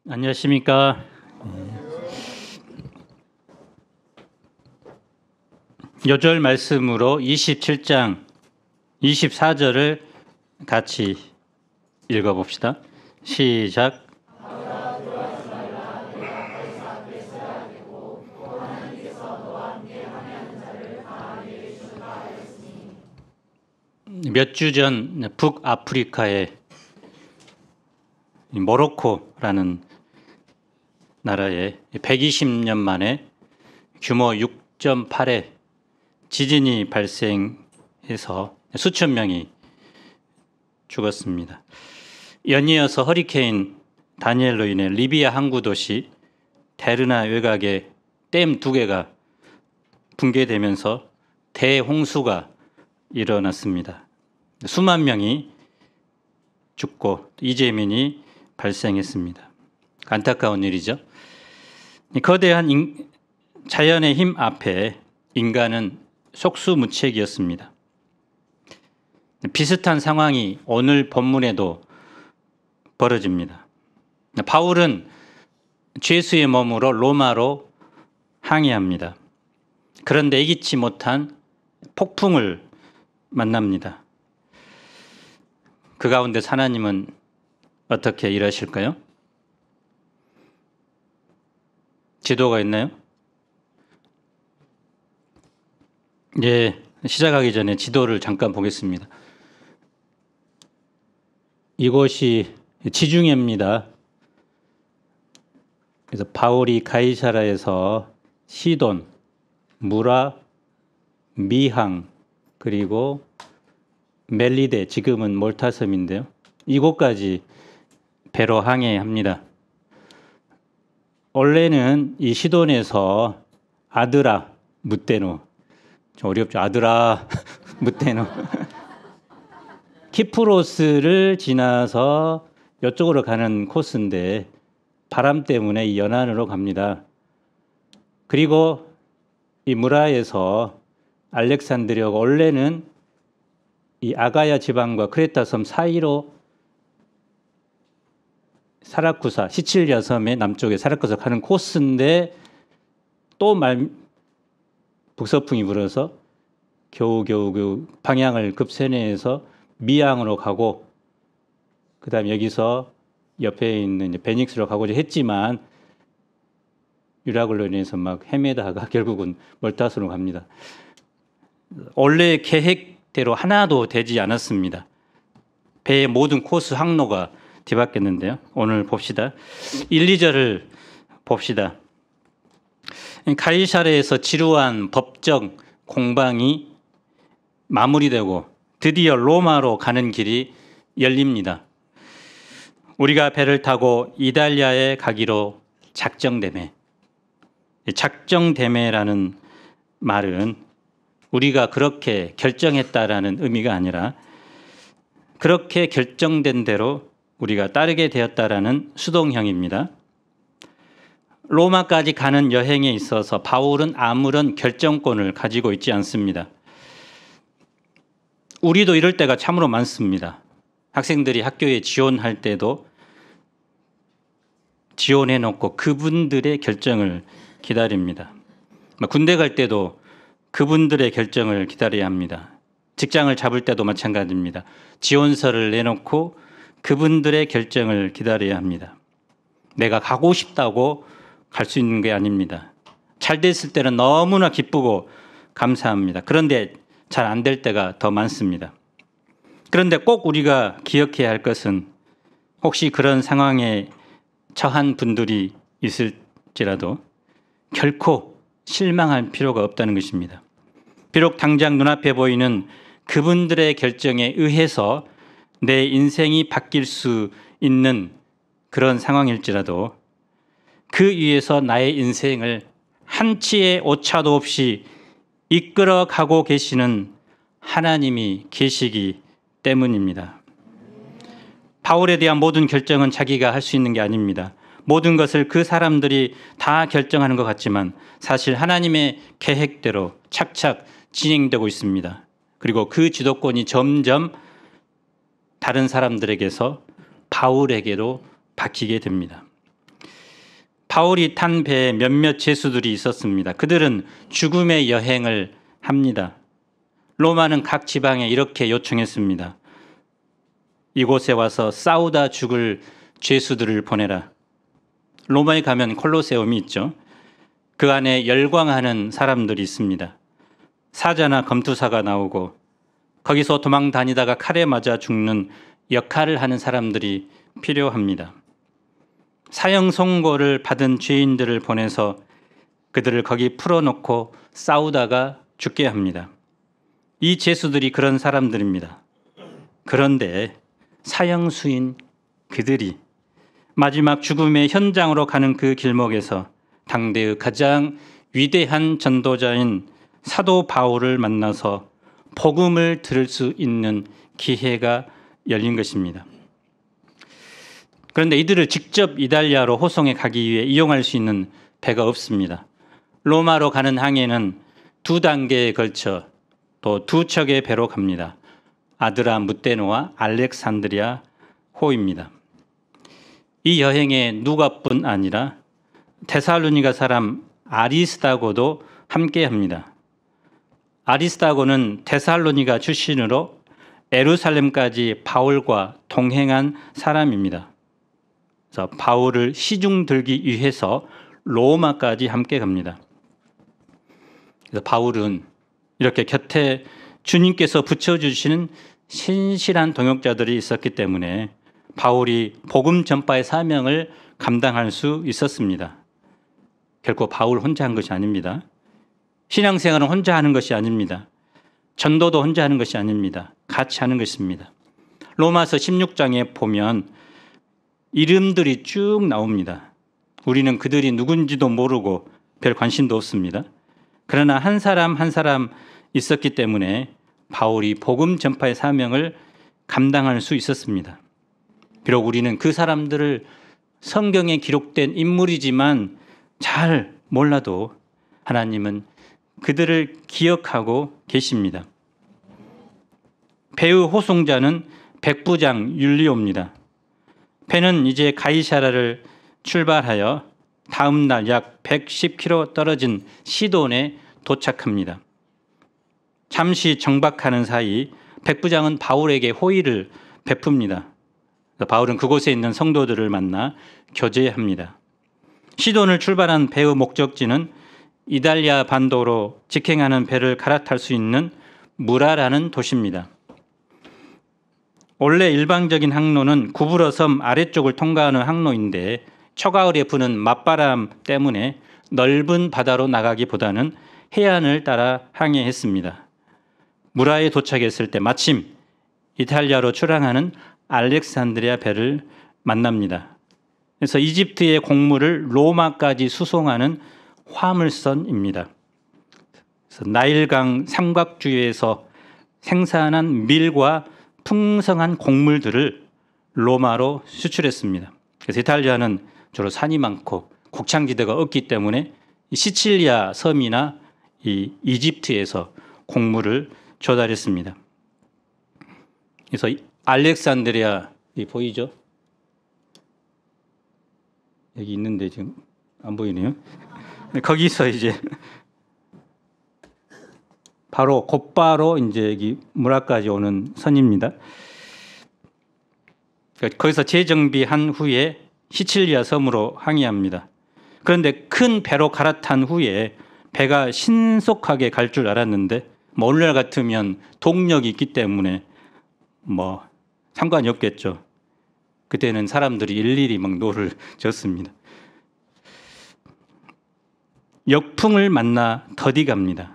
안녕하십니까. 요절 말씀으로 27장 24절을 같이 읽어봅시다. 시작. 몇 주 전 북아프리카의 모로코라는 나라에 120년 만에 규모 6.8의 지진이 발생해서 수천 명이 죽었습니다. 연이어서 허리케인 다니엘로 인해 리비아 항구 도시 데르나 외곽에 댐 2개가 붕괴되면서 대홍수가 일어났습니다. 수만 명이 죽고 이재민이 발생했습니다. 안타까운 일이죠. 거대한 자연의 힘 앞에 인간은 속수무책이었습니다. 비슷한 상황이 오늘 본문에도 벌어집니다. 바울은 죄수의 몸으로 로마로 항해합니다. 그런데 예기치 못한 폭풍을 만납니다. 그 가운데 하나님은 어떻게 일하실까요? 지도가 있나요? 예, 시작하기 전에 지도를 잠깐 보겠습니다. 이곳이 지중해입니다. 그래서 바울이 가이사라에서 시돈, 무라, 미항, 그리고 멜리데, 지금은 몰타섬인데요. 이곳까지 배로 항해합니다. 원래는 이 시돈에서 아드라 무테노, 좀 어렵죠. 아드라 무테노 키프로스를 지나서 이쪽으로 가는 코스인데 바람 때문에 이 연안으로 갑니다. 그리고 이 무라에서 알렉산드리아가 원래는 이 아가야 지방과 크레타 섬 사이로 사라쿠사, 시칠리아 섬의 남쪽에 사라쿠사 가는 코스인데 또 북서풍이 불어서 겨우 방향을 급선회해서 미항으로 가고 그다음에 여기서 옆에 있는 베닉스로 가고자 했지만 유락으로 인해서 막 헤매다가 결국은 멀타스로 갑니다. 원래 계획대로 하나도 되지 않았습니다. 배의 모든 코스 항로가 뒤바뀌었는데요. 오늘 봅시다. 1, 2절을 봅시다. 가이사랴에서 지루한 법정 공방이 마무리되고 드디어 로마로 가는 길이 열립니다. 우리가 배를 타고 이탈리아에 가기로 작정되매. 작정되매라는 말은 우리가 그렇게 결정했다라는 의미가 아니라 그렇게 결정된 대로 우리가 따르게 되었다라는 수동형입니다. 로마까지 가는 여행에 있어서 바울은 아무런 결정권을 가지고 있지 않습니다. 우리도 이럴 때가 참으로 많습니다. 학생들이 학교에 지원할 때도 지원해놓고 그분들의 결정을 기다립니다. 군대 갈 때도 그분들의 결정을 기다려야 합니다. 직장을 잡을 때도 마찬가지입니다. 지원서를 내놓고 그분들의 결정을 기다려야 합니다. 내가 가고 싶다고 갈 수 있는 게 아닙니다. 잘 됐을 때는 너무나 기쁘고 감사합니다. 그런데 잘 안 될 때가 더 많습니다. 그런데 꼭 우리가 기억해야 할 것은 혹시 그런 상황에 처한 분들이 있을지라도 결코 실망할 필요가 없다는 것입니다. 비록 당장 눈앞에 보이는 그분들의 결정에 의해서 내 인생이 바뀔 수 있는 그런 상황일지라도 그 위에서 나의 인생을 한치의 오차도 없이 이끌어 가고 계시는 하나님이 계시기 때문입니다. 바울에 대한 모든 결정은 자기가 할 수 있는 게 아닙니다. 모든 것을 그 사람들이 다 결정하는 것 같지만 사실 하나님의 계획대로 착착 진행되고 있습니다. 그리고 그 주도권이 점점 다른 사람들에게서 바울에게로 바뀌게 됩니다. 바울이 탄 배에 몇몇 죄수들이 있었습니다. 그들은 죽음의 여행을 합니다. 로마는 각 지방에 이렇게 요청했습니다. 이곳에 와서 싸우다 죽을 죄수들을 보내라. 로마에 가면 콜로세움이 있죠. 그 안에 열광하는 사람들이 있습니다. 사자나 검투사가 나오고 거기서 도망 다니다가 칼에 맞아 죽는 역할을 하는 사람들이 필요합니다. 사형 선고를 받은 죄인들을 보내서 그들을 거기 풀어놓고 싸우다가 죽게 합니다. 이 죄수들이 그런 사람들입니다. 그런데 사형수인 그들이 마지막 죽음의 현장으로 가는 그 길목에서 당대의 가장 위대한 전도자인 사도 바울을 만나서 복음을 들을 수 있는 기회가 열린 것입니다. 그런데 이들을 직접 이달리아로 호송해 가기 위해 이용할 수 있는 배가 없습니다. 로마로 가는 항해는 2단계에 걸쳐 또 2척의 배로 갑니다. 아드라 무테노와 알렉산드리아 호입니다. 이 여행에 누가뿐 아니라 데살로니가 사람 아리스다고도 함께합니다. 아리스다고는 데살로니가 출신으로 예루살렘까지 바울과 동행한 사람입니다. 그래서 바울을 시중 들기 위해서 로마까지 함께 갑니다. 그래서 바울은 이렇게 곁에 주님께서 붙여주시는 신실한 동역자들이 있었기 때문에 바울이 복음 전파의 사명을 감당할 수 있었습니다. 결코 바울 혼자 한 것이 아닙니다. 신앙생활은 혼자 하는 것이 아닙니다. 전도도 혼자 하는 것이 아닙니다. 같이 하는 것입니다. 로마서 16장에 보면 이름들이 쭉 나옵니다. 우리는 그들이 누군지도 모르고 별 관심도 없습니다. 그러나 한 사람 한 사람 있었기 때문에 바울이 복음 전파의 사명을 감당할 수 있었습니다. 비록 우리는 그 사람들을 성경에 기록된 인물이지만 잘 몰라도 하나님은 그들을 기억하고 계십니다. 배의 호송자는 백부장 율리오입니다. 배는 이제 가이사라를 출발하여 다음 날 약 110km 떨어진 시돈에 도착합니다. 잠시 정박하는 사이 백부장은 바울에게 호의를 베풉니다. 바울은 그곳에 있는 성도들을 만나 교제합니다. 시돈을 출발한 배의 목적지는 이달리아 반도로 직행하는 배를 갈아탈 수 있는 무라라는 도시입니다. 원래 일반적인 항로는 구브러 섬 아래쪽을 통과하는 항로인데 초가을에 부는 맞바람 때문에 넓은 바다로 나가기보다는 해안을 따라 항해했습니다. 무라에 도착했을 때 마침 이탈리아로 출항하는 알렉산드리아 배를 만납니다. 그래서 이집트의 곡물을 로마까지 수송하는 화물선입니다. 그래서 나일강 삼각주에서 생산한 밀과 풍성한 곡물들을 로마로 수출했습니다. 그래서 이탈리아는 주로 산이 많고 곡창지대가 없기 때문에 시칠리아 섬이나 이 이집트에서 곡물을 조달했습니다. 그래서 알렉산드리아 보이죠? 여기 있는데 지금 안 보이네요. 거기서 이제 바로 곧바로 이제 여기 무라까지 오는 선입니다. 거기서 재정비한 후에 시칠리아 섬으로 항해합니다. 그런데 큰 배로 갈아탄 후에 배가 신속하게 갈 줄 알았는데 오늘날 같으면 동력이 있기 때문에 상관이 없겠죠. 그때는 사람들이 일일이 막 노를 졌습니다. 역풍을 만나 더디 갑니다.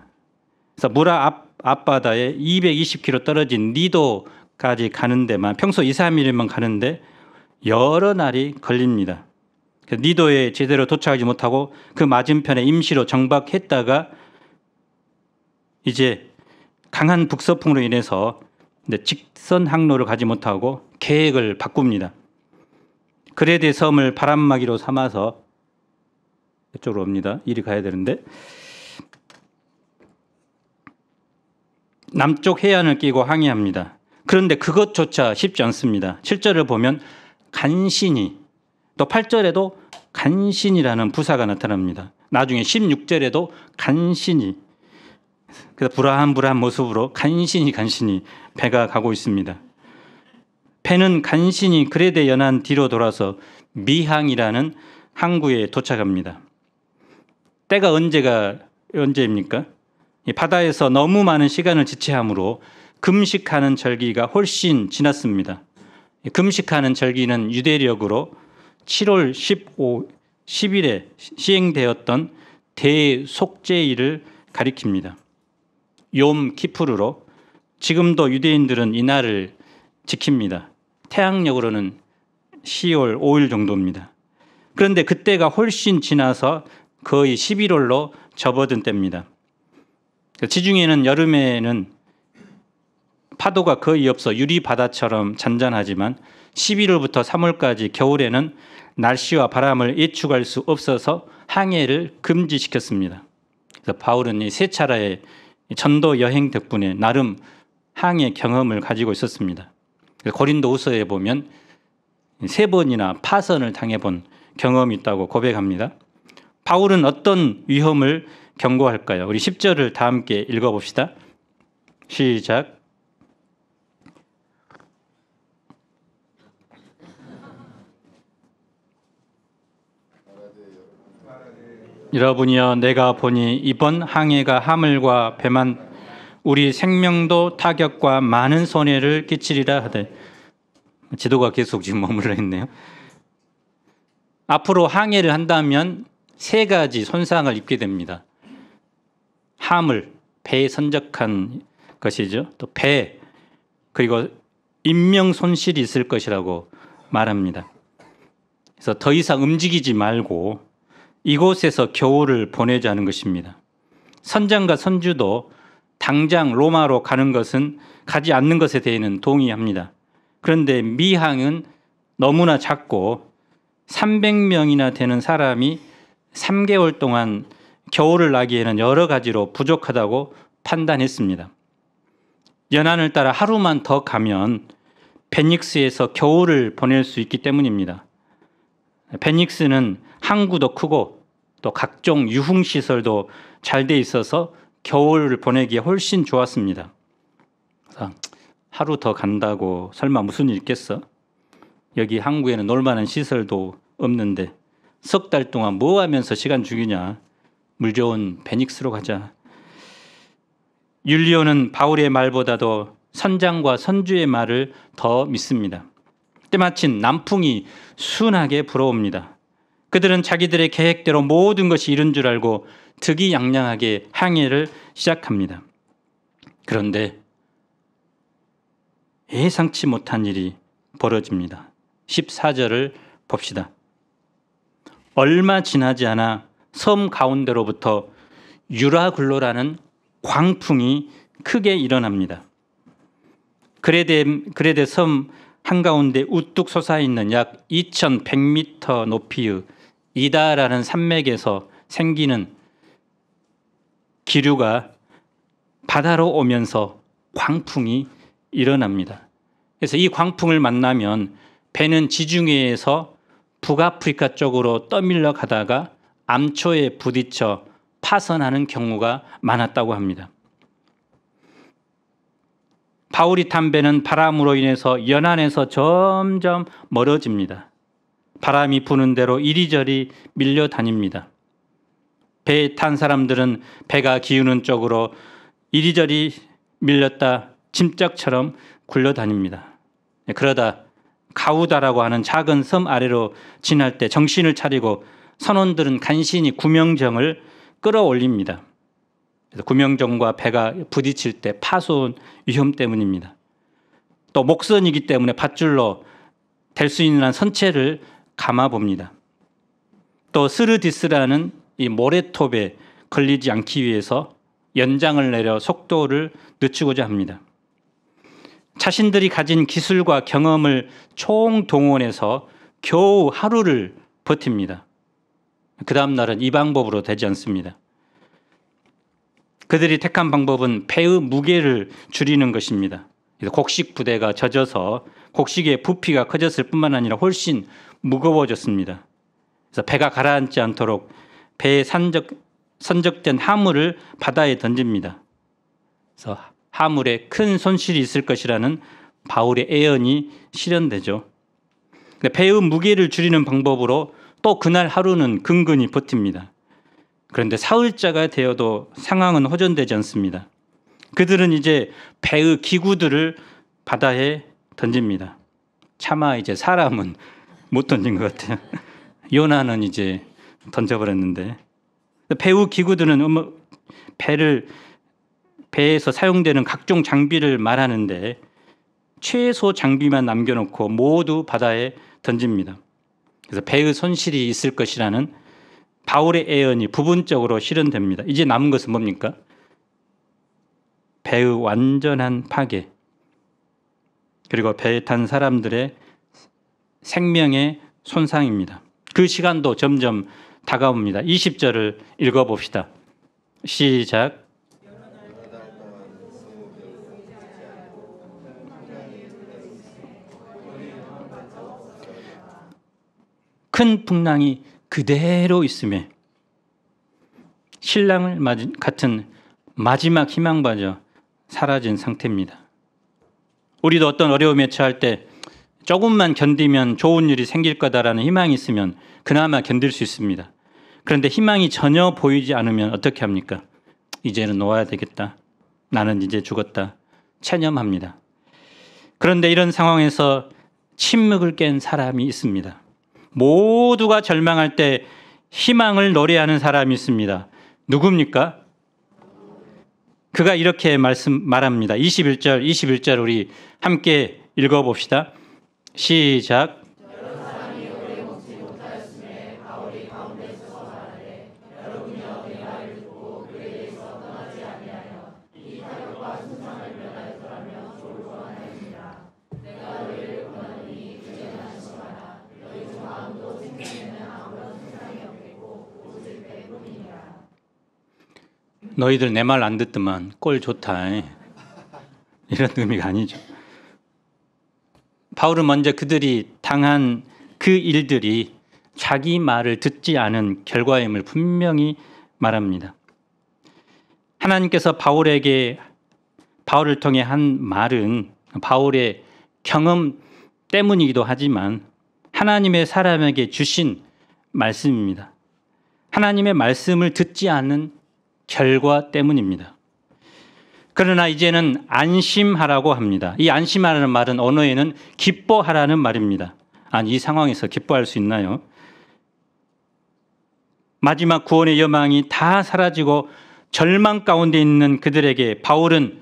그래서 무라 앞바다에 220km 떨어진 니도까지 가는 데만 평소 2, 3일이면 가는데 여러 날이 걸립니다. 니도에 제대로 도착하지 못하고 그 맞은편에 임시로 정박했다가 이제 강한 북서풍으로 인해서 직선 항로를 가지 못하고 계획을 바꿉니다. 그레데 섬을 바람막이로 삼아서 이쪽으로 옵니다. 이리 가야 되는데 남쪽 해안을 끼고 항해합니다. 그런데 그것조차 쉽지 않습니다. 7절을 보면 간신히 또 8절에도 간신이라는 부사가 나타납니다. 나중에 16절에도 간신히, 그래서 불안불안한 모습으로 간신히 배가 가고 있습니다. 배는 간신히 그레데 연안 뒤로 돌아서 미항이라는 항구에 도착합니다. 때가 언제입니까? 바다에서 너무 많은 시간을 지체하므로 금식하는 절기가 훨씬 지났습니다. 금식하는 절기는 유대력으로 7월 10일에 시행되었던 대속죄일을 가리킵니다. 욤 키푸르로 지금도 유대인들은 이날을 지킵니다. 태양력으로는 10월 5일 정도입니다. 그런데 그때가 훨씬 지나서 거의 11월로 접어든 때입니다. 지중해는 여름에는 파도가 거의 없어 유리바다처럼 잔잔하지만 11월부터 3월까지 겨울에는 날씨와 바람을 예측할 수 없어서 항해를 금지시켰습니다. 그래서 바울은 이 세 차례의 전도 여행 덕분에 나름 항해 경험을 가지고 있었습니다. 고린도후서에 보면 3번이나 파선을 당해본 경험이 있다고 고백합니다. 바울은 어떤 위험을 경고할까요? 우리 10절을 다 함께 읽어봅시다. 시작. 여러분이여, 내가 보니 이번 항해가 하물과 배만 우리 생명도 타격과 많은 손해를 끼치리라 하되. 지도가 계속 지금 머물러 있네요. 앞으로 항해를 한다면 3가지 손상을 입게 됩니다. 하물, 배에 선적한 것이죠. 또 배, 그리고 인명 손실이 있을 것이라고 말합니다. 그래서 더 이상 움직이지 말고 이곳에서 겨울을 보내자는 것입니다. 선장과 선주도 당장 로마로 가지 않는 것에 대해는 동의합니다. 그런데 미항은 너무나 작고 300명이나 되는 사람이 3개월 동안 겨울을 나기에는 여러 가지로 부족하다고 판단했습니다. 연안을 따라 하루만 더 가면 베닉스에서 겨울을 보낼 수 있기 때문입니다. 베닉스는 항구도 크고 또 각종 유흥시설도 잘 돼 있어서 겨울을 보내기에 훨씬 좋았습니다. 하루 더 간다고 설마 무슨 일 있겠어? 여기 항구에는 놀만한 시설도 없는데 석 달 동안 뭐 하면서 시간 죽이냐? 물 좋은 베닉스로 가자. 율리오는 바울의 말보다도 선장과 선주의 말을 더 믿습니다. 때마침 남풍이 순하게 불어옵니다. 그들은 자기들의 계획대로 모든 것이 이룬 줄 알고 득이양양하게 항해를 시작합니다. 그런데 예상치 못한 일이 벌어집니다. 14절을 봅시다. 얼마 지나지 않아 섬 가운데로부터 유라굴로라는 광풍이 크게 일어납니다. 그레데 섬 한가운데 우뚝 솟아있는 약 2100m 높이의 이다라는 산맥에서 생기는 기류가 바다로 오면서 광풍이 일어납니다. 그래서 이 광풍을 만나면 배는 지중해에서 북아프리카 쪽으로 떠밀려 가다가 암초에 부딪혀 파선하는 경우가 많았다고 합니다. 바울이 탄 배는 바람으로 인해서 연안에서 점점 멀어집니다. 바람이 부는 대로 이리저리 밀려다닙니다. 배에 탄 사람들은 배가 기우는 쪽으로 이리저리 밀렸다 짐짝처럼 굴러다닙니다. 그러다 가우다라고 하는 작은 섬 아래로 지날 때 정신을 차리고 선원들은 간신히 구명정을 끌어올립니다. 그래서 구명정과 배가 부딪힐 때 파손 위험 때문입니다. 또 목선이기 때문에 밧줄로 될 수 있는 한 선체를 감아봅니다. 또 스르디스라는 이 모래톱에 걸리지 않기 위해서 연장을 내려 속도를 늦추고자 합니다. 자신들이 가진 기술과 경험을 총동원해서 겨우 하루를 버팁니다. 그 다음 날은 이 방법으로 되지 않습니다. 그들이 택한 방법은 배의 무게를 줄이는 것입니다. 곡식 부대가 젖어서 곡식의 부피가 커졌을 뿐만 아니라 훨씬 무거워졌습니다. 그래서 배가 가라앉지 않도록 배에 선적된 화물을 바다에 던집니다. 그래서 화물에 큰 손실이 있을 것이라는 바울의 예언이 실현되죠. 배의 무게를 줄이는 방법으로 또 그날 하루는 근근히 버팁니다. 그런데 사흘자가 되어도 상황은 호전되지 않습니다. 그들은 이제 배의 기구들을 바다에 던집니다. 차마 이제 사람은 못 던진 것 같아요. 요나는 이제 던져버렸는데, 배의 기구들은 배에서 사용되는 각종 장비를 말하는데 최소 장비만 남겨놓고 모두 바다에 던집니다. 그래서 배의 손실이 있을 것이라는 바울의 예언이 부분적으로 실현됩니다. 이제 남은 것은 뭡니까? 배의 완전한 파괴, 그리고 배에 탄 사람들의 생명의 손상입니다. 그 시간도 점점 다가옵니다. 20절을 읽어봅시다. 시작. 큰 풍랑이 그대로 있음에 신랑을 같은 마지막 희망마저 사라진 상태입니다. 우리도 어떤 어려움에 처할 때 조금만 견디면 좋은 일이 생길 거다라는 희망이 있으면 그나마 견딜 수 있습니다. 그런데 희망이 전혀 보이지 않으면 어떻게 합니까? 이제는 놓아야 되겠다. 나는 이제 죽었다. 체념합니다. 그런데 이런 상황에서 침묵을 깬 사람이 있습니다. 모두가 절망할 때 희망을 노래하는 사람이 있습니다. 누굽니까? 그가 이렇게 말합니다. 21절 우리 함께 읽어봅시다. 시작. 너희들 내 말 안 듣더만 꼴 좋다. 이런 의미가 아니죠. 바울은 먼저 그들이 당한 그 일들이 자기 말을 듣지 않은 결과임을 분명히 말합니다. 하나님께서 바울을 통해 한 말은 바울의 경험 때문이기도 하지만 하나님의 사람에게 주신 말씀입니다. 하나님의 말씀을 듣지 않는 결과 때문입니다. 그러나 이제는 안심하라고 합니다. 이 안심하라는 말은 언어에는 기뻐하라는 말입니다. 아니, 이 상황에서 기뻐할 수 있나요? 마지막 구원의 여망이 다 사라지고 절망 가운데 있는 그들에게 바울은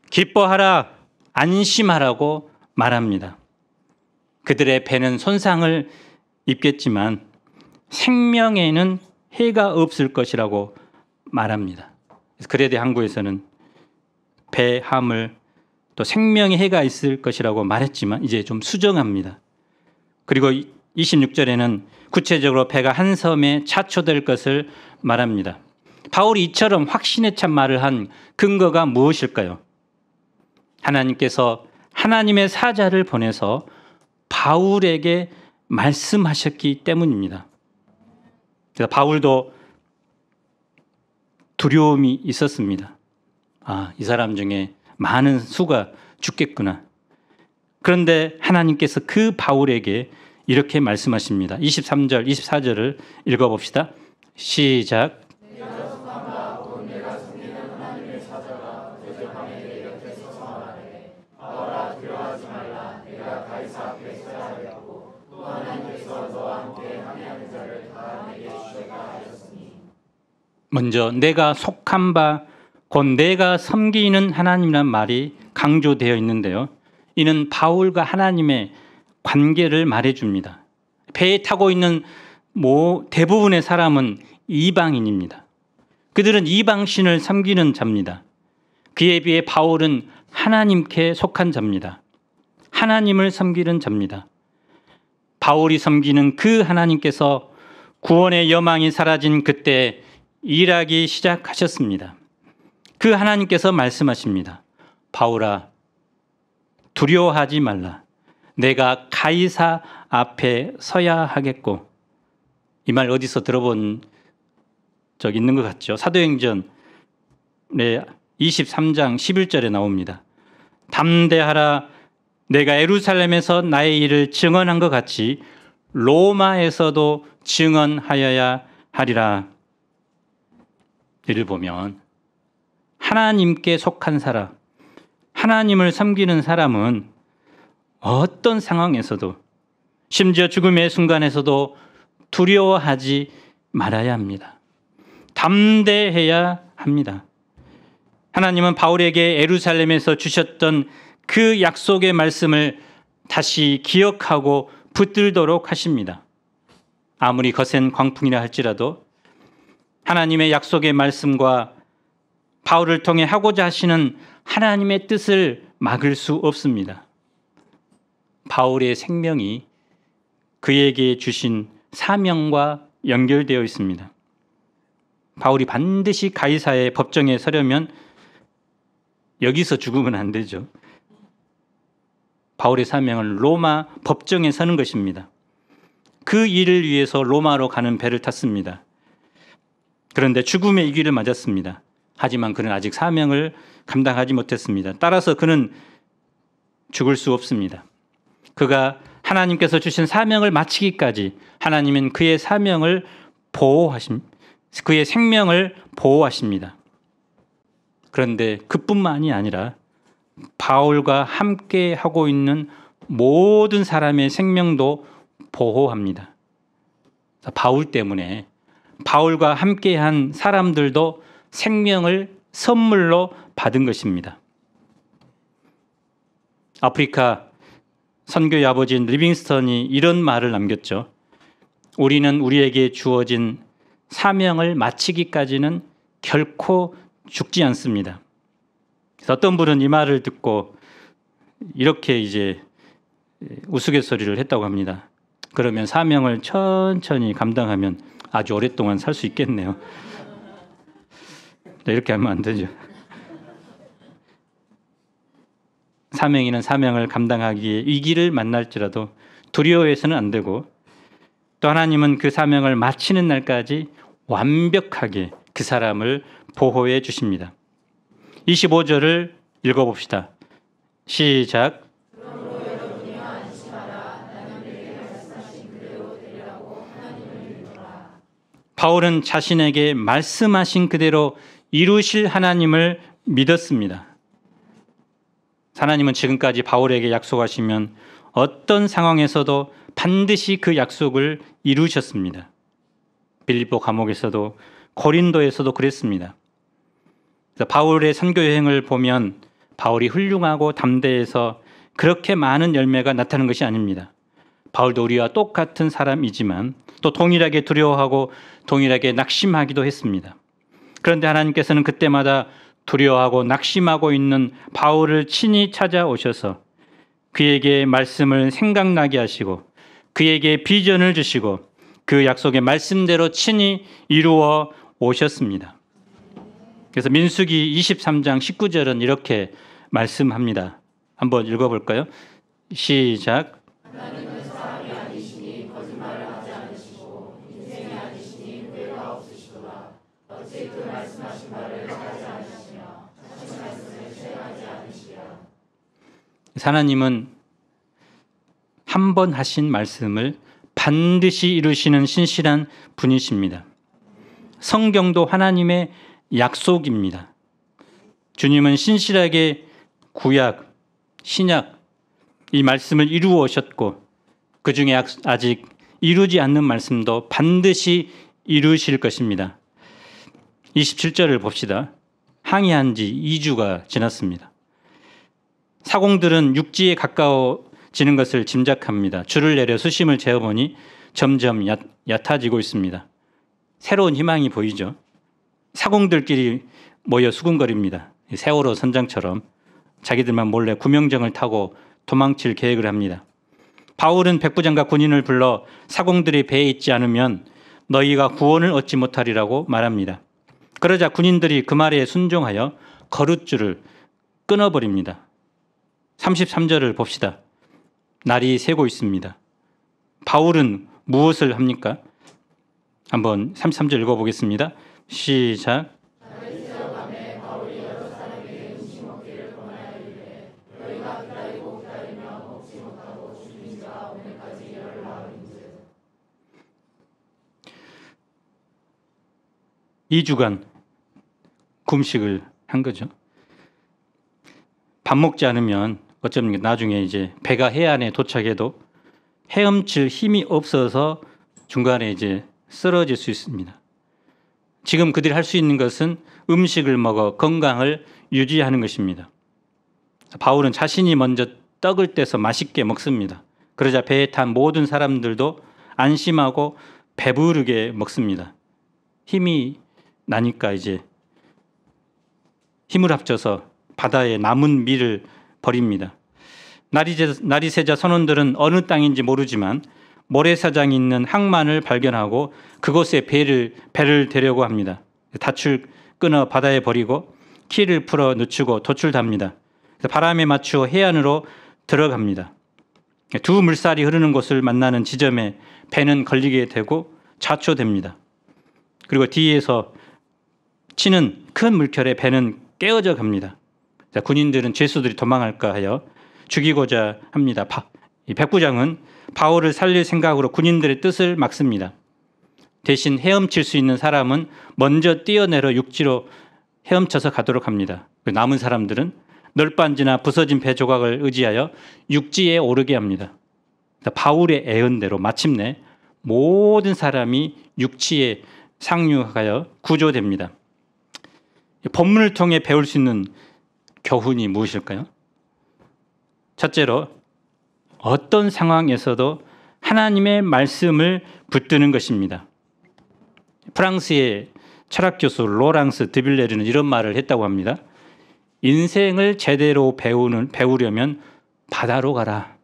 기뻐하라, 안심하라고 말합니다. 그들의 배는 손상을 입겠지만 생명에는 해가 없을 것이라고 말합니다. 그레데 항구에서는 배, 화물, 또 생명의 해가 있을 것이라고 말했지만 이제 좀 수정합니다. 그리고 26절에는 구체적으로 배가 한 섬에 차초될 것을 말합니다. 바울이 이처럼 확신에 찬 말을 한 근거가 무엇일까요? 하나님께서 하나님의 사자를 보내서 바울에게 말씀하셨기 때문입니다. 그래서 바울도 두려움이 있었습니다. 이 사람 중에 많은 수가 죽겠구나. 그런데 하나님께서 그 바울에게 이렇게 말씀하십니다. 23절, 24절을 읽어봅시다. 시작. 먼저 내가 속한 바 곧 내가 섬기는 하나님이라는 말이 강조되어 있는데요. 이는 바울과 하나님의 관계를 말해줍니다. 배에 타고 있는 대부분의 사람은 이방인입니다. 그들은 이방신을 섬기는 자입니다. 그에 비해 바울은 하나님께 속한 자입니다. 하나님을 섬기는 자입니다. 바울이 섬기는 그 하나님께서 구원의 여망이 사라진 그때 일하기 시작하셨습니다. 그 하나님께서 말씀하십니다. 바울아, 두려워하지 말라. 내가 가이사 앞에 서야 하겠고, 이 말 어디서 들어본 적 있는 것 같죠? 사도행전의 23장 11절에 나옵니다. 담대하라, 내가 예루살렘에서 나의 일을 증언한 것 같이 로마에서도 증언하여야 하리라. 이를 보면 하나님께 속한 사람, 하나님을 섬기는 사람은 어떤 상황에서도, 심지어 죽음의 순간에서도 두려워하지 말아야 합니다. 담대해야 합니다. 하나님은 바울에게 예루살렘에서 주셨던 그 약속의 말씀을 다시 기억하고 붙들도록 하십니다. 아무리 거센 광풍이라 할지라도 하나님의 약속의 말씀과 바울을 통해 하고자 하시는 하나님의 뜻을 막을 수 없습니다. 바울의 생명이 그에게 주신 사명과 연결되어 있습니다. 바울이 반드시 가이사의 법정에 서려면 여기서 죽으면 안 되죠. 바울의 사명은 로마 법정에 서는 것입니다. 그 일을 위해서 로마로 가는 배를 탔습니다. 그런데 죽음의 이 길을 맞았습니다. 하지만 그는 아직 사명을 감당하지 못했습니다. 따라서 그는 죽을 수 없습니다. 그가 하나님께서 주신 사명을 마치기까지 하나님은 그의 사명을 그의 생명을 보호하십니다. 그런데 그뿐만이 아니라 바울과 함께 하고 있는 모든 사람의 생명도 보호합니다. 바울 때문에 바울과 함께한 사람들도 생명을 선물로 받은 것입니다. 아프리카 선교의 아버지인 리빙스턴이 이런 말을 남겼죠. 우리는 우리에게 주어진 사명을 마치기까지는 결코 죽지 않습니다. 그래서 어떤 분은 이 말을 듣고 이렇게 이제 우스갯소리를 했다고 합니다. 그러면 사명을 천천히 감당하면 아주 오랫동안 살 수 있겠네요. 이렇게 하면 안 되죠. 사명인은 사명을 감당하기에 위기를 만날지라도 두려워해서는 안 되고, 또 하나님은 그 사명을 마치는 날까지 완벽하게 그 사람을 보호해 주십니다. 25절을 읽어봅시다. 시작. 바울은 자신에게 말씀하신 그대로 이루실 하나님을 믿었습니다. 하나님은 지금까지 바울에게 약속하시면 어떤 상황에서도 반드시 그 약속을 이루셨습니다. 빌립보 감옥에서도 고린도에서도 그랬습니다. 바울의 선교 여행을 보면 바울이 훌륭하고 담대해서 그렇게 많은 열매가 나타나는 것이 아닙니다. 바울도 우리와 똑같은 사람이지만 또 동일하게 두려워하고 동일하게 낙심하기도 했습니다. 그런데 하나님께서는 그때마다 두려워하고 낙심하고 있는 바울을 친히 찾아오셔서 그에게 말씀을 생각나게 하시고 그에게 비전을 주시고 그 약속의 말씀대로 친히 이루어 오셨습니다. 그래서 민수기 23장 19절은 이렇게 말씀합니다. 한번 읽어볼까요? 시작. 하나님은 사람이 아니시니 거짓말을 하지 않으시고 인생이 아니시니 후회가 없으시도다. 어찌 그 말씀하신 바를 하지 않으시며 하신 말씀을 수행하지 않으시랴. 하나님은 한 번 하신 말씀을 반드시 이루시는 신실한 분이십니다. 성경도 하나님의 약속입니다. 주님은 신실하게 구약, 신약 이 말씀을 이루어 오셨고 그 중에 아직 이루지 않는 말씀도 반드시 이루실 것입니다. 27절을 봅시다. 항해한 지 2주가 지났습니다. 사공들은 육지에 가까워지는 것을 짐작합니다. 줄을 내려 수심을 재어보니 점점 얕아지고 있습니다. 새로운 희망이 보이죠. 사공들끼리 모여 수군거립니다. 세월호 선장처럼 자기들만 몰래 구명정을 타고 도망칠 계획을 합니다. 바울은 백부장과 군인을 불러 사공들이 배에 있지 않으면 너희가 구원을 얻지 못하리라고 말합니다. 그러자 군인들이 그 말에 순종하여 거룻줄을 끊어버립니다. 33절을 봅시다. 날이 새고 있습니다. 바울은 무엇을 합니까? 한번 33절 읽어보겠습니다. 시작. 이 주간 금식을 한 거죠. 밥 먹지 않으면 어쩌면 나중에 이제 배가 해안에 도착해도 헤엄칠 힘이 없어서 중간에 이제 쓰러질 수 있습니다. 지금 그들이 할 수 있는 것은 음식을 먹어 건강을 유지하는 것입니다. 바울은 자신이 먼저 떡을 떼서 맛있게 먹습니다. 그러자 배에 탄 모든 사람들도 안심하고 배부르게 먹습니다. 힘이 나니까 이제 힘을 합쳐서 바다에 남은 밀을 버립니다. 날이 새자 선원들은 어느 땅인지 모르지만 모래사장이 있는 항만을 발견하고 그곳에 배를 대려고 합니다. 닻을 끊어 바다에 버리고 키를 풀어 늦추고 도출답니다. 바람에 맞추어 해안으로 들어갑니다. 두 물살이 흐르는 곳을 만나는 지점에 배는 걸리게 되고 좌초됩니다. 그리고 뒤에서 치는 큰 물결에 배는 깨어져 갑니다. 군인들은 죄수들이 도망할까 하여 죽이고자 합니다. 이 백부장은 바울을 살릴 생각으로 군인들의 뜻을 막습니다. 대신 헤엄칠 수 있는 사람은 먼저 뛰어내려 육지로 헤엄쳐서 가도록 합니다. 남은 사람들은 널빤지나 부서진 배 조각을 의지하여 육지에 오르게 합니다. 바울의 애언대로 마침내 모든 사람이 육지에 상륙하여 구조됩니다. 본문을 통해 배울 수 있는 교훈이 무엇일까요? 첫째로 어떤 상황에서도 하나님의 말씀을 붙드는 것입니다. 프랑스의 철학 교수 로랑스 드빌레르는 이런 말을 했다고 합니다. 인생을 제대로 배우려면 바다로 가라.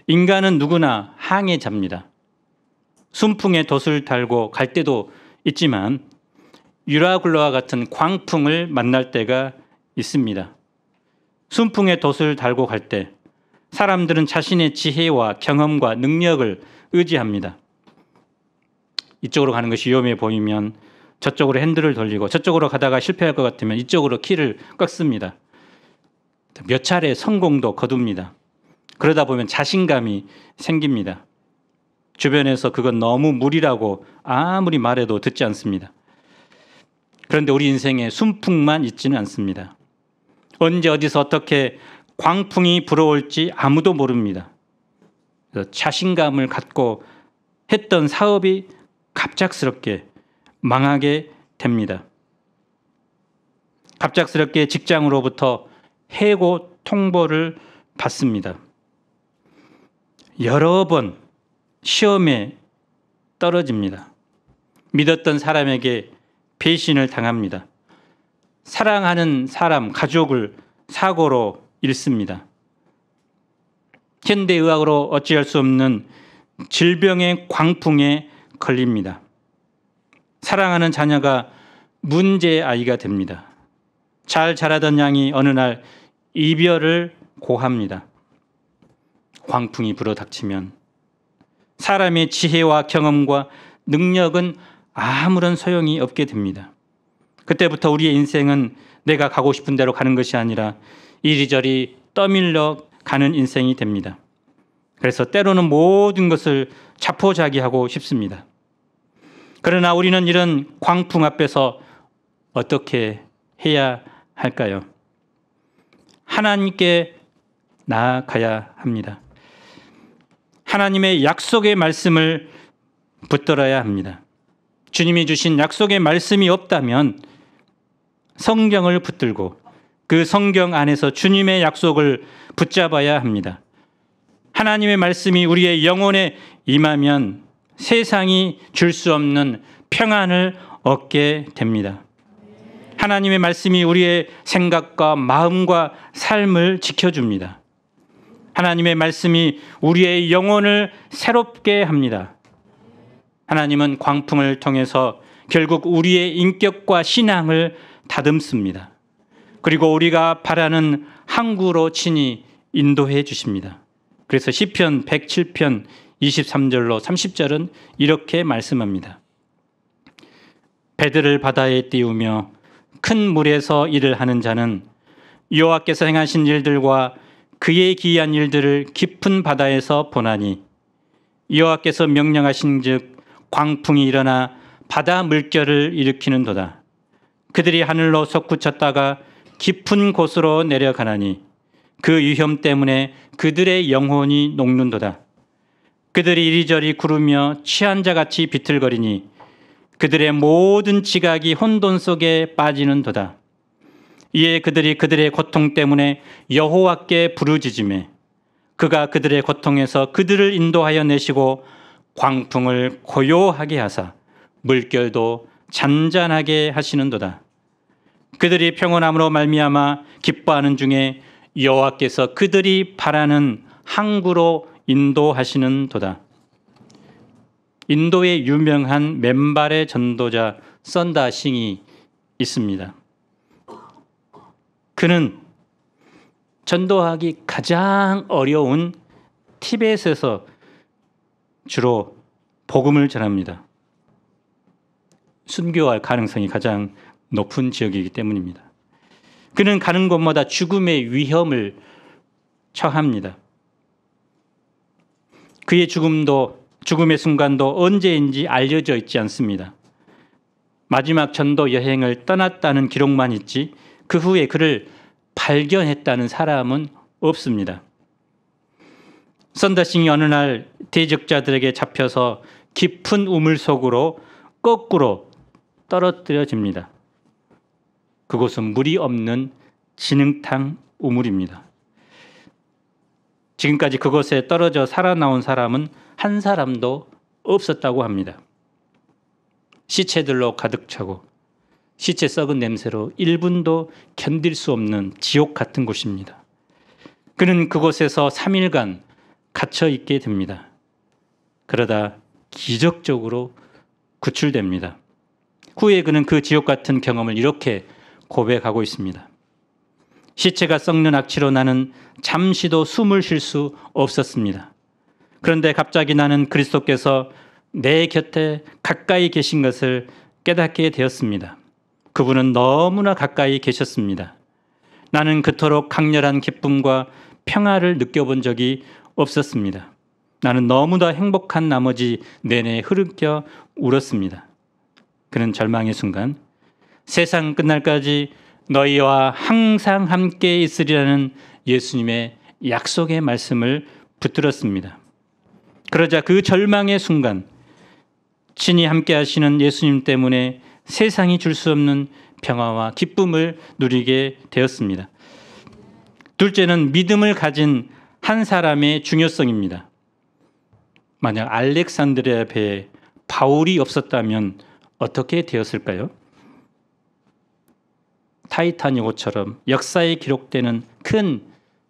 인간은 누구나 항해자입니다. 순풍에 돛을 달고 갈 때도 있지만 유라굴라와 같은 광풍을 만날 때가 있습니다. 순풍에 돛을 달고 갈 때 사람들은 자신의 지혜와 경험과 능력을 의지합니다. 이쪽으로 가는 것이 위험해 보이면 저쪽으로 핸들을 돌리고 저쪽으로 가다가 실패할 것 같으면 이쪽으로 키를 꺾습니다. 몇 차례 성공도 거둡니다. 그러다 보면 자신감이 생깁니다. 주변에서 그건 너무 무리라고 아무리 말해도 듣지 않습니다. 그런데 우리 인생에 순풍만 있지는 않습니다. 언제 어디서 어떻게 광풍이 불어올지 아무도 모릅니다. 자신감을 갖고 했던 사업이 갑작스럽게 망하게 됩니다. 갑작스럽게 직장으로부터 해고 통보를 받습니다. 여러 번 시험에 떨어집니다. 믿었던 사람에게 배신을 당합니다. 사랑하는 사람, 가족을 사고로 잃습니다. 현대의학으로 어찌할 수 없는 질병의 광풍에 걸립니다. 사랑하는 자녀가 문제의 아이가 됩니다. 잘 자라던 양이 어느 날 이별을 고합니다. 광풍이 불어닥치면 사람의 지혜와 경험과 능력은 아무런 소용이 없게 됩니다. 그때부터 우리의 인생은 내가 가고 싶은 대로 가는 것이 아니라 이리저리 떠밀려 가는 인생이 됩니다. 그래서 때로는 모든 것을 자포자기하고 싶습니다. 그러나 우리는 이런 광풍 앞에서 어떻게 해야 할까요? 하나님께 나아가야 합니다. 하나님의 약속의 말씀을 붙들어야 합니다. 주님이 주신 약속의 말씀이 없다면 성경을 붙들고 그 성경 안에서 주님의 약속을 붙잡아야 합니다. 하나님의 말씀이 우리의 영혼에 임하면 세상이 줄 수 없는 평안을 얻게 됩니다. 하나님의 말씀이 우리의 생각과 마음과 삶을 지켜줍니다. 하나님의 말씀이 우리의 영혼을 새롭게 합니다. 하나님은 광풍을 통해서 결국 우리의 인격과 신앙을 다듬습니다. 그리고 우리가 바라는 항구로 친히 인도해 주십니다. 그래서 시편 107편 23절로 30절은 이렇게 말씀합니다. 배들을 바다에 띄우며 큰 물에서 일을 하는 자는 여호와께서 행하신 일들과 그의 기이한 일들을 깊은 바다에서 보나니 여호와께서 명령하신즉 광풍이 일어나 바다 물결을 일으키는도다. 그들이 하늘로 솟구쳤다가 깊은 곳으로 내려가나니 그 위험 때문에 그들의 영혼이 녹는도다. 그들이 이리저리 구르며 취한 자같이 비틀거리니 그들의 모든 지각이 혼돈 속에 빠지는도다. 이에 그들이 그들의 고통 때문에 여호와께 부르짖으매 그가 그들의 고통에서 그들을 인도하여 내시고 광풍을 고요하게 하사 물결도 잔잔하게 하시는도다. 그들이 평온함으로 말미암아 기뻐하는 중에 여호와께서 그들이 바라는 항구로 인도하시는도다. 인도의 유명한 맨발의 전도자 선다싱이 있습니다. 그는 전도하기 가장 어려운 티벳에서 주로 복음을 전합니다. 순교할 가능성이 가장 높은 지역이기 때문입니다. 그는 가는 곳마다 죽음의 위험을 처합니다. 그의 죽음의 순간도 언제인지 알려져 있지 않습니다. 마지막 전도 여행을 떠났다는 기록만 있지 그 후에 그를 발견했다는 사람은 없습니다. 선다싱이 어느 날 대적자들에게 잡혀서 깊은 우물 속으로 거꾸로 떨어뜨려집니다. 그곳은 물이 없는 진흙탕 우물입니다. 지금까지 그곳에 떨어져 살아나온 사람은 한 사람도 없었다고 합니다. 시체들로 가득 차고 시체 썩은 냄새로 1분도 견딜 수 없는 지옥 같은 곳입니다. 그는 그곳에서 3일간 갇혀 있게 됩니다. 그러다 기적적으로 구출됩니다. 후에 그는 그 지옥 같은 경험을 이렇게 고백하고 있습니다. 시체가 썩는 악취로 나는 잠시도 숨을 쉴 수 없었습니다. 그런데 갑자기 나는 그리스도께서 내 곁에 가까이 계신 것을 깨닫게 되었습니다. 그분은 너무나 가까이 계셨습니다. 나는 그토록 강렬한 기쁨과 평화를 느껴본 적이 없었습니다. 나는 너무나 행복한 나머지 내내 흐르겨 울었습니다. 그는 절망의 순간 세상 끝날까지 너희와 항상 함께 있으리라는 예수님의 약속의 말씀을 붙들었습니다. 그러자 그 절망의 순간 친히 함께 하시는 예수님 때문에 세상이 줄 수 없는 평화와 기쁨을 누리게 되었습니다. 둘째는 믿음을 가진 한 사람의 중요성입니다. 만약 알렉산드리아 배에 바울이 없었다면 어떻게 되었을까요? 타이타닉호처럼 역사에 기록되는 큰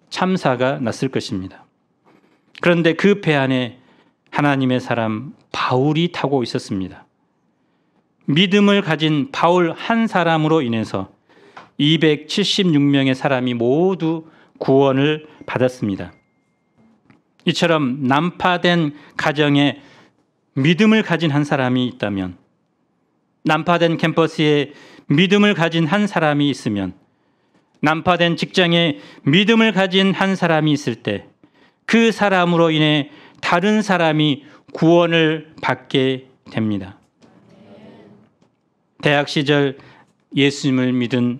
참사가 났을 것입니다. 그런데 그 배 안에 하나님의 사람 바울이 타고 있었습니다. 믿음을 가진 바울 한 사람으로 인해서 276명의 사람이 모두 구원을 받았습니다. 이처럼 난파된 가정에 믿음을 가진 한 사람이 있다면, 난파된 캠퍼스에 믿음을 가진 한 사람이 있으면, 난파된 직장에 믿음을 가진 한 사람이 있을 때 그 사람으로 인해 다른 사람이 구원을 받게 됩니다. 대학 시절 예수님을 믿은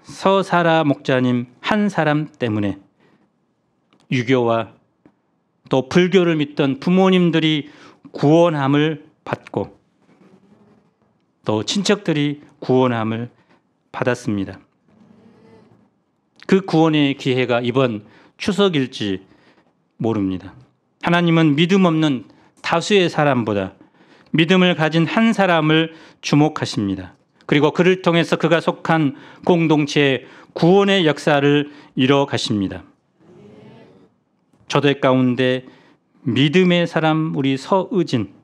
서사라 목자님 한 사람 때문에 유교와 또 불교를 믿던 부모님들이 구원함을 받고 또 친척들이 구원함을 받았습니다. 그 구원의 기회가 이번 추석일지 모릅니다. 하나님은 믿음 없는 다수의 사람보다 믿음을 가진 한 사람을 주목하십니다. 그리고 그를 통해서 그가 속한 공동체의 구원의 역사를 이뤄 가십니다. 저들 가운데 믿음의 사람 우리 서의진,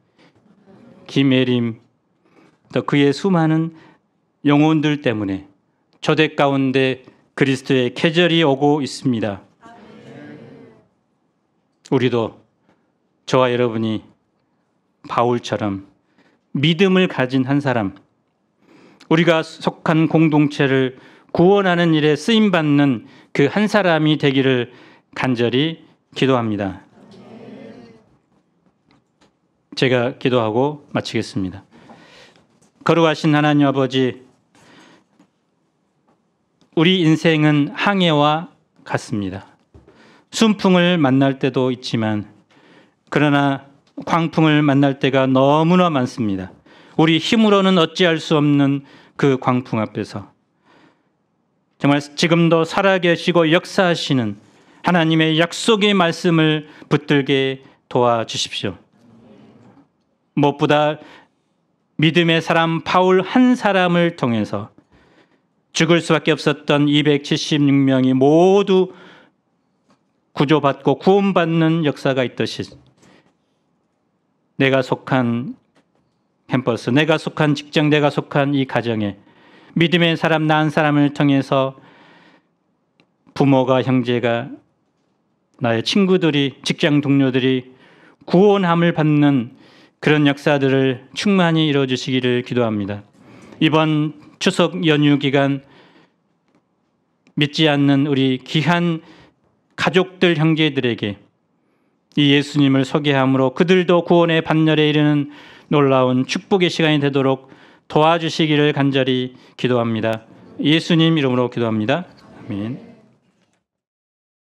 김혜림, 또 그의 수많은 영혼들 때문에 저들 가운데 그리스도의 계절이 오고 있습니다. 우리도 저와 여러분이 바울처럼 믿음을 가진 한 사람, 우리가 속한 공동체를 구원하는 일에 쓰임받는 그 한 사람이 되기를 간절히 기도합니다. 제가 기도하고 마치겠습니다. 거룩하신 하나님 아버지, 우리 인생은 항해와 같습니다. 순풍을 만날 때도 있지만 그러나 광풍을 만날 때가 너무나 많습니다. 우리 힘으로는 어찌할 수 없는 그 광풍 앞에서 정말 지금도 살아계시고 역사하시는 하나님의 약속의 말씀을 붙들게 도와주십시오. 무엇보다 믿음의 사람 바울 한 사람을 통해서 죽을 수밖에 없었던 276명이 모두 구조받고 구원받는 역사가 있듯이 내가 속한 캠퍼스, 내가 속한 직장, 내가 속한 이 가정에 믿음의 사람 나 한 사람을 통해서 부모가, 형제가, 나의 친구들이, 직장 동료들이 구원함을 받는 그런 역사들을 충만히 이루어주시기를 기도합니다. 이번 추석 연휴 기간 믿지 않는 우리 귀한 가족들, 형제들에게 이 예수님을 소개함으로 그들도 구원의 반열에 이르는 놀라운 축복의 시간이 되도록 도와주시기를 간절히 기도합니다. 예수님 이름으로 기도합니다. 아멘.